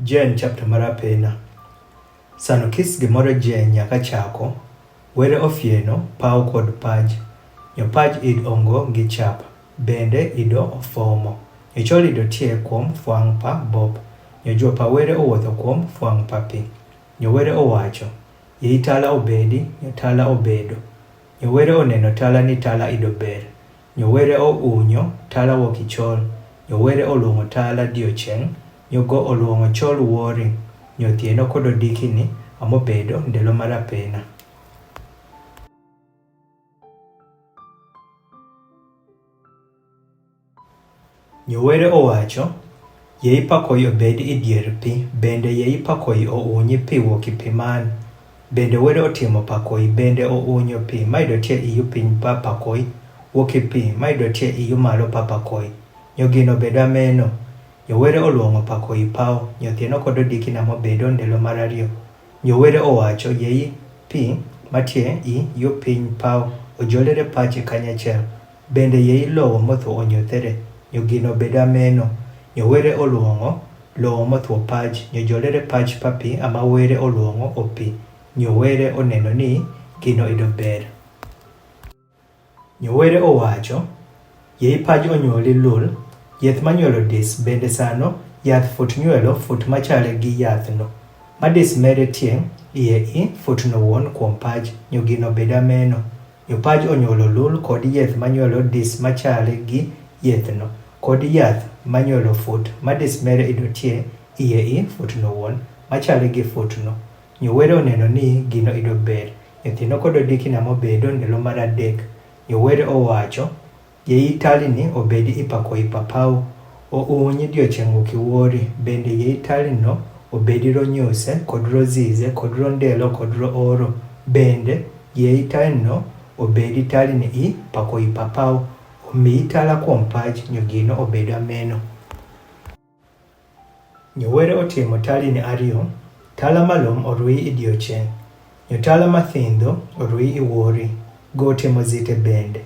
Jen chapter mar apena. Sano kis gimoro Jen nyaka chako, were ofieno, pau kod paj. Nyo paj id ongo gi chap, bende ido ofomo. Nyo chol ido tie kuom fuang' pa bob. Nyo juopa were owuotho kuom fuang' pa pi. Nyo were owacho, yei tala obedi, nyo tala obedo. Nyo were oneno tala ni tala ido ber. Nyo were ounyo, tala wokichol. Nyo were oluongo tala diocheng'. Nyo go oluongo chol wuori. Nyo thieno kod odikni amobedo ndelo mar apena. Nyo were owacho, yei pakoi obedi idier pi, bende yei pakoi ounyi pi woki pi man. Bende were otimo pakoi, bende ounyo pi, maido tie iyu piny pa pakoi, woki pi, maido tie iyu malo pa pakoi. Nyo gino bedo ameno. Nyo were oluongo pakoi pau, nyo thieno kod odikni amobedo ndelo mar ariyo. Nyo were owacho, yei pi matie iyu piny pau, ojolere pachi kanyachiel. Bende yei lowo motho onyuothere. Nyo gino bedo ameno. Nyo were oluongo lowo motwo pach, nyo jolere pach pa pi ama were oluongo opi. Nyo were oneno ni gino ido ber. Nyo were owacho, yei paj onyuoli lul, yath manyuolo dis, bende sano yath fut nyuolo fut machale gi yathno. Madis mere tieng' iye i futno wuon kuom paj, nyo gino bedo ameno. Nyo paj onyuolo lul kod yath manyuolo dis machale gi yathno, kod yath manyuolo fut, madis mere ido tie iye i futno wuon, machale gi futno. Nyo were oneno ni gino ido ber. Nyo thieno kod odikni amobedo ndelo mar adek. Nyo were owacho, yei talini obedi ipakoi pa pau, ounyi diochieng' wokiwuori, bende yei talino obedi ronyuse, kod rozize, kod rondelo, kod rooro, bende yei talino obedi talini i pakoi pa pau, omiyi tala kuom pach, nyo gino obedo ameno. Nyo were otimo talini ariyo, tala malum orui idiochieng', nyo tala mathindho orui iwuori, go otimo zite bende.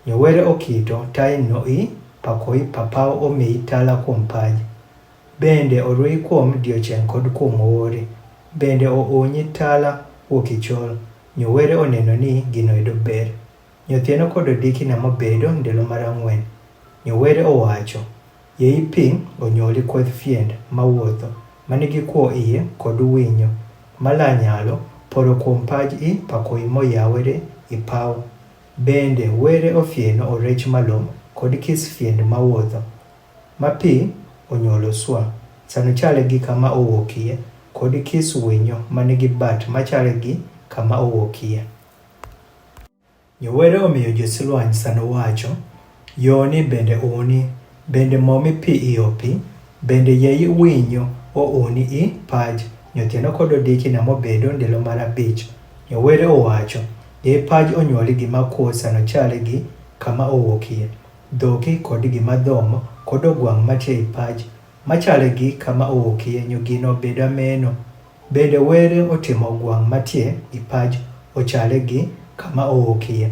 Nyo were okito talino i pakoi pa pau omiyi tala kuom paj. Bende orui kuom diochieng' kod kuom wuori, bende ounyi tala wokichol. Nyo were oneno ni gino ido ber. Nyo thieno kod odikni amobedo ndelo mar ang'wen. Nyo were owacho, yei pi onyuoli kweth fiend mawuotho, manigi kwo iye kod winyo, malanyalo poro kuom paj i pakoi moyawore i pau. Bende were ofieno orech malum kod kis fiend mawuotho. Ma pi onyuolo swa, sano chale gi kama owuokie, kod kis winyo manigi bat machale gi kama owuokie. Nyo were omiyo josilwany sano wacho, yoni bende uni, bende momi pi i opi, bende yei winyo ouni i paj. Nyo thieno kod odikni amobedo ndelo mar abich. Nyo were owacho, yei paj onyuoli gima kwo sano chale gi kama owuokie, dhoki kod gima dhomo, kod ogwang' matie i paj, machale gi kama owuokie, nyo gino bedo ameno. Bende were otimo ogwang' matie i paj, ochale gi kama owuokie,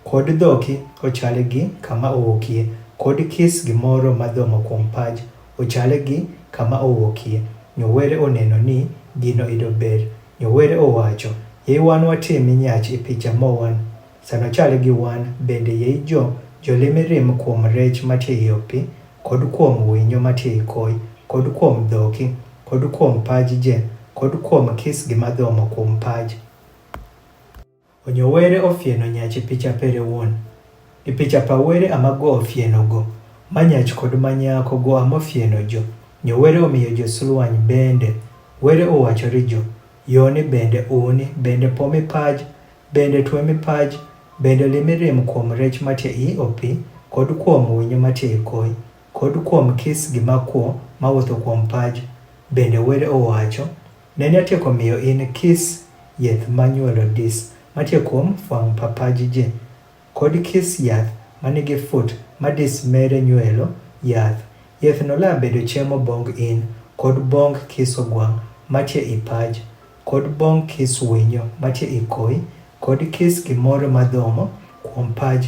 kod dhoki ochale gi kama owuokie, kod kis gimoro madhomo kuom paj, ochale gi kama owuokie. Nyo were oneno ni gino ido ber. Nyo were owacho, yei wan watim nyach i picha mowan, sano chale gi wan, bende yei jolimirim kuom rech matie i opi, kod kuom winyo matie i koi, kod kuom dhoki, kod kuom paj je, kod kuom kis gima dhomo kuom paj. Onyo were ofieno nyach i picha pere wuon. I picha pa were amago ofieno go, manyach kod manyako go amofieno jo. Nyo were omiyo josilwany bende, were owachore jo, yoni bende uni, bende pomi paj, bende twemi paj, bende limirim kuom rech matie i opi, kod kuom winyo matie i koi, kod kuom kis gima kwo mawuotho kuom paj. Bende were owacho, nene atieko miyo in kis yath manyuolo dis, matie kuom fuang' pa paj je, kod kis yath manigi fut madis mere nyuelo yath. Yathno la bedo chiemo bong in, kod bong kis ogwang' matie i paj, kod bong kis winyo matie i koi, kod kis gimoro madhomo kuom paj.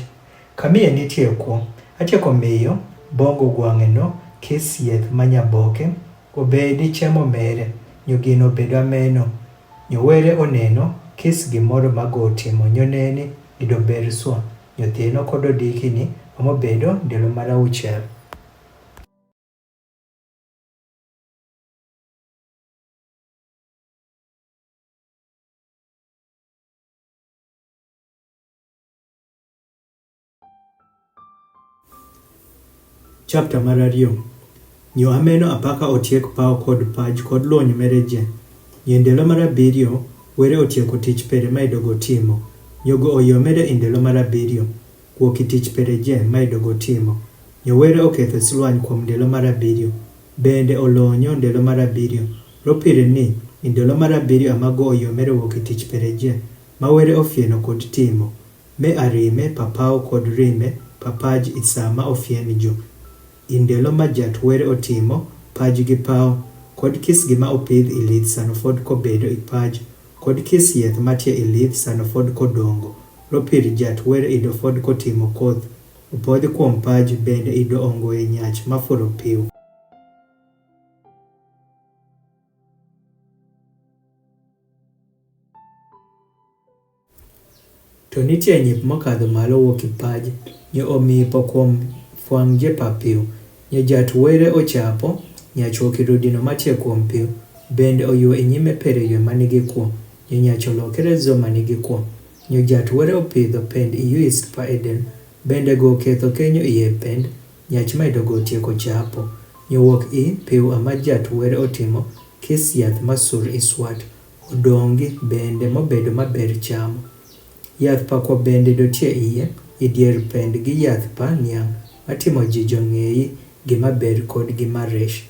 Kamiye nitie kwo, atieko miyo bong ogwang'no kis yath manyaboke, obedi chemo mere, nyogino bedo ameno, nyowere oneno, kis gimoro mago otimo, nyoneni ido ber swa, nyothino kod odikini omobedo ndalo mar 6. Chapter mar 2. Nyo ameno apaka otiek paw kod paj kod lony mere je. Nyo ndalo mar 7 were otieko tich pere ma idogo timo. Nyogo oyomere indalo mar 7 kuoki tich pere je ma idogo timo. Nyo were oketho silwany kuom ndalo mar 7. Bende olonyo ndalo mar 7. Ropire ni indalo mar 7 amago oyomere wuoki tich pere je ma were ofieno kod timo. Me arime papaw kod rime papaj isama ofien jo. Indelo ma jat were otimo, paj gi paw, kod kis gima opidh ilith sano fod kobedo ipaj, kod kis yeth matie ilith sano fod kodongo. Ropir jat were ido fod kotimo koth, upodhi kuom paj bende ido ongoe nyach mafuro piw. To nitie nyip mokadho malo wuok ipaj, nyo omipo kuom fuang' je pa piw. Nyo jat were ochapo, nyach okiro dino matie kuom piw, bende oyuo inyime pere ywe manigi kuo, nyo nyach olokere zo manigi kuo. Nyo jat were opidho pend iyuist pa eden, bende go ketho kenyo iye pend, nyach ma idogo otieko chapo. Nyo wuok i piw ama jat were otimo, kis yath masur iswat, odongi bende mobedo maber chamo. Yath pakwa bende dotie iye, idier pend gi yath pa niang', matimo jijo ng'eyi gima ber kod gima resh.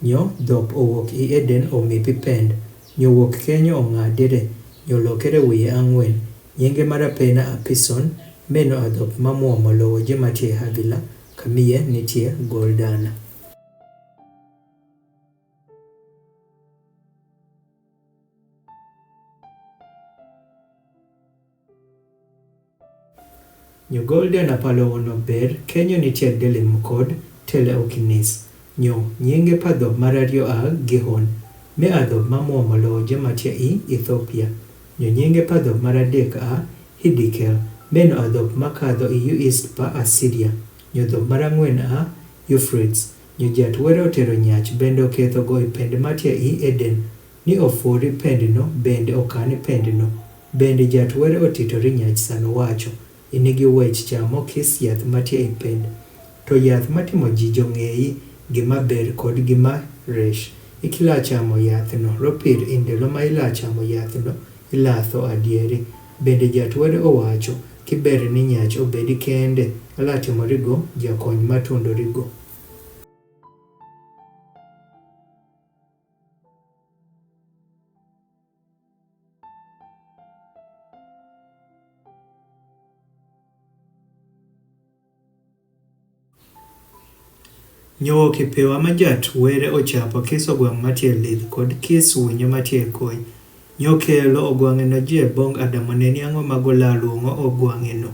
Nyo dhop owuok i eden omipi pend, nyo wuok kenyo ong'adire, nyo lokere wiye ang'wen, nyinge marapena apison, meno adhop mamuomo lowo je matie Havila, kamiye nitie Goldana. Nyo Goldana palo wono ber, kenyo nitie Delim kod Tele Okinis. Nyo nyinge pa dhop mar 2 a Gihon, me adhop mamuomo lowo je matie i Ethiopia. Nyo nyinge pa dhop mar 3 a Hidikel, meno adhop makadho i Uist pa Assyria. Nyo dhop mar 4 a Euphrates. Nyo jat were otero nyach bende oketho go i pend matie i Eden, ni ofuri pendno bende okani pendno. Bende jat were otitori nyach sano wacho, inigi wech chamo kis yath matie i pend. To yath matimo jijo ng'eyi gima ber kod gima resh, ikila chamo yathno, ropir indelo ma ila chamo yathno, ilatho adieri. Bende jat were owacho, kiber ni nyach obedi kende, ala timorigo jakony matundorigo. Nyo kipiwa ma jat were ochapo kis ogwang' matie lith kod kis winyo matie koi. Nyo kelo ogwang'eno je bong Adamo neni ang'o magola luongo ogwang'eno.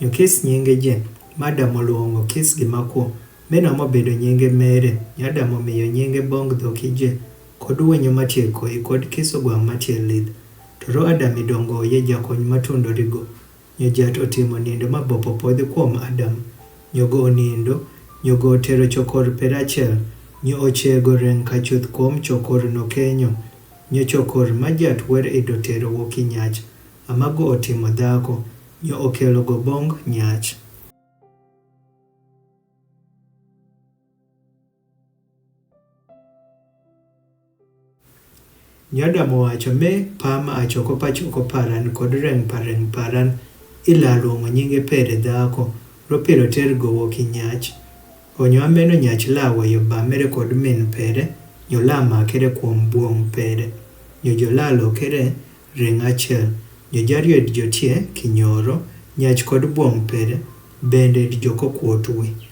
Nyo kis nyinge je, madamo luongo kis gimakuo, meno mobedo nyinge mere, nyadamo miyo nyinge bong dhoki je, kod winyo matie koi kod kis ogwang' matie lith. Toro Adam idongo ye jakony matundorigo. Nyo jat otimo nindo mabopo podhi kuom Adam. Nyogo onindo, nyogo otero chokor perachiel, nyo ochego reng kachuth kuom chokor no kenyo. Nyo chokor ma jat were ido tero wuoki nyach, amago otimo dhako, nyo okelo go bong nyach. Nyo Adam owacho me pama achoko pachoko paran kod reng paran, ila luongo nyinge pere dhako, ropiro ter go wuoki nyach. Onyo ameno nyach lawayo bamere kod min pere, nyo la makere kuom buong pere. Nyo jola lokere reng achiel, nyo jariyo jotie kinyoro, nyach kod buong pere, bende joko kuotwi.